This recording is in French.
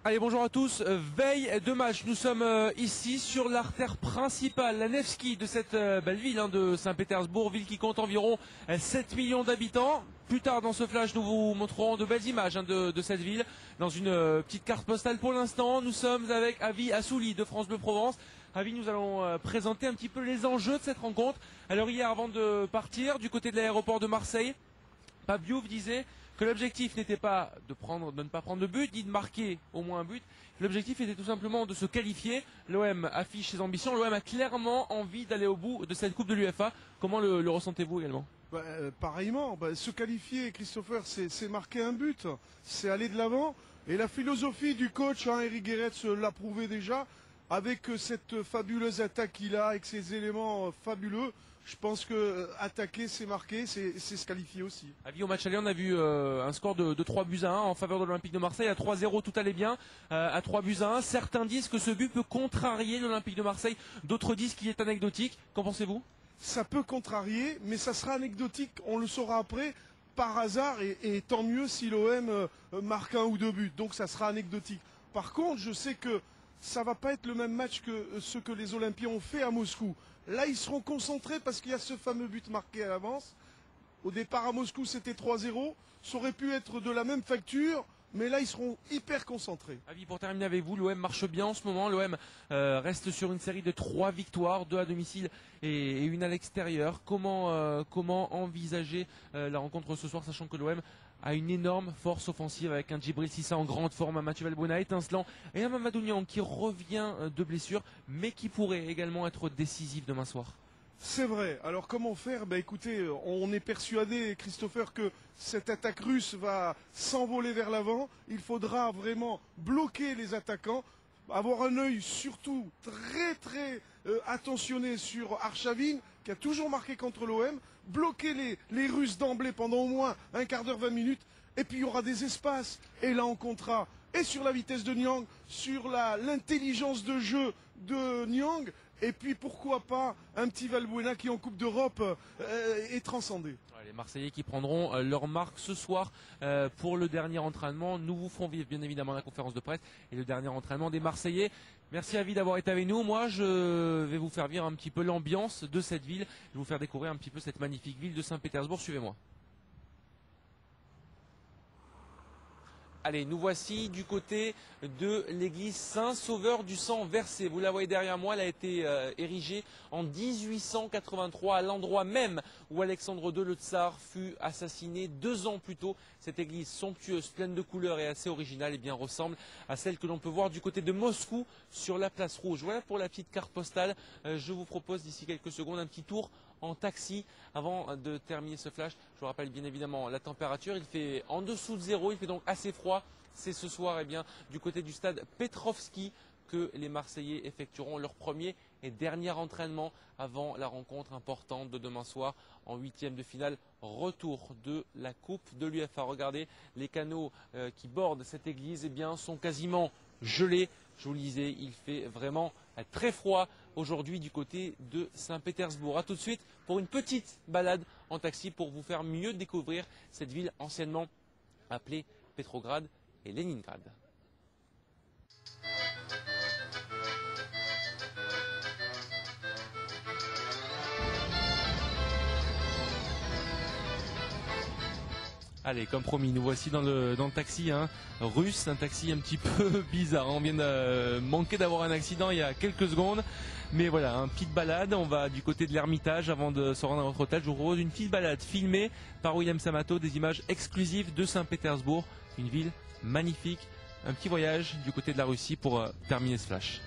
Allez, bonjour à tous. Veille de match, nous sommes ici sur l'artère principale, la Nevski de cette belle ville de Saint-Pétersbourg, ville qui compte environ 7 millions d'habitants. Plus tard dans ce flash, nous vous montrerons de belles images de cette ville dans une petite carte postale. Pour l'instant, nous sommes avec Avi Assouli de France Bleu Provence. Avi, nous allons présenter un petit peu les enjeux de cette rencontre. Alors hier, avant de partir du côté de l'aéroport de Marseille, Pape Diouf disait que l'objectif n'était pas de ne pas prendre de but, ni de marquer au moins un but. L'objectif était tout simplement de se qualifier. L'OM affiche ses ambitions. L'OM a clairement envie d'aller au bout de cette Coupe de l'UEFA. Comment le ressentez-vous également? Pareillement, se qualifier, Christopher, c'est marquer un but, c'est aller de l'avant. Et la philosophie du coach, Eric Guéretz l'a prouvé déjà, avec cette fabuleuse attaque qu'il a, avec ses éléments fabuleux. Je pense que attaquer, c'est marquer, c'est se qualifier aussi. Avis, au match aller, on a vu un score de 3-1 en faveur de l'Olympique de Marseille. À 3-0, tout allait bien. À 3-1, certains disent que ce but peut contrarier l'Olympique de Marseille. D'autres disent qu'il est anecdotique. Qu'en pensez-vous? Ça peut contrarier, mais ça sera anecdotique. On le saura après, par hasard, et tant mieux si l'OM marque un ou deux buts. Donc ça sera anecdotique. Par contre, je sais que ça va pas être le même match que ce que les Olympiens ont fait à Moscou. Là, ils seront concentrés parce qu'il y a ce fameux but marqué à l'avance. Au départ à Moscou, c'était 3-0. Ça aurait pu être de la même facture, mais là, ils seront hyper concentrés. Avis, pour terminer avec vous, l'OM marche bien en ce moment. L'OM reste sur une série de 3 victoires, 2 à domicile et 1 à l'extérieur. Comment envisager la rencontre ce soir, sachant que l'OM a une énorme force offensive avec un Djibril Cissa en grande forme, un Mathieu Valbuena étincelant et un Mamadou Niang qui revient de blessure, mais qui pourrait également être décisif demain soir. C'est vrai. Alors comment faire? Écoutez, on est persuadé, Christopher, que cette attaque russe va s'envoler vers l'avant. Il faudra vraiment bloquer les attaquants, avoir un œil surtout très attentionné sur Arshavin, qui a toujours marqué contre l'OM, bloquer les Russes d'emblée pendant au moins un quart d'heure, 20 minutes, et puis il y aura des espaces, et là on comptera et sur la vitesse de Niang, sur l'intelligence de jeu de Niang, et puis pourquoi pas un petit Valbuena qui en Coupe d'Europe est transcendé. Les Marseillais qui prendront leur marque ce soir pour le dernier entraînement. Nous vous ferons vivre bien évidemment la conférence de presse et le dernier entraînement des Marseillais. Merci Avi d'avoir été avec nous. Moi je vais vous faire vivre un petit peu l'ambiance de cette ville. Je vais vous faire découvrir un petit peu cette magnifique ville de Saint-Pétersbourg. Suivez-moi. Allez, nous voici du côté de l'église Saint-Sauveur du Sang versé. Vous la voyez derrière moi, elle a été érigée en 1883 à l'endroit même où Alexandre II le Tsar fut assassiné 2 ans plus tôt. Cette église somptueuse, pleine de couleurs et assez originale, ressemble à celle que l'on peut voir du côté de Moscou sur la place Rouge. Voilà pour la petite carte postale. Je vous propose d'ici quelques secondes un petit tour en taxi avant de terminer ce flash. Je vous rappelle bien évidemment la température, il fait en dessous de 0, il fait donc assez froid. C'est ce soir du côté du stade Petrovski que les Marseillais effectueront leur premier et dernier entraînement avant la rencontre importante de demain soir en 8e de finale, retour de la Coupe de l'UEFA. Regardez, les canaux qui bordent cette église sont quasiment gelés. Je vous le disais, il fait vraiment très froid aujourd'hui du côté de Saint-Pétersbourg. A tout de suite pour une petite balade en taxi pour vous faire mieux découvrir cette ville anciennement appelée Petrograd et Leningrad. Allez, comme promis, nous voici dans le taxi russe, un taxi un petit peu bizarre. On vient de manquer d'avoir un accident il y a quelques secondes. Mais voilà, une petite balade. On va du côté de l'Ermitage avant de se rendre à notre hôtel. Je vous propose une petite balade filmée par William Samato, des images exclusives de Saint-Pétersbourg, une ville magnifique. Un petit voyage du côté de la Russie pour terminer ce flash.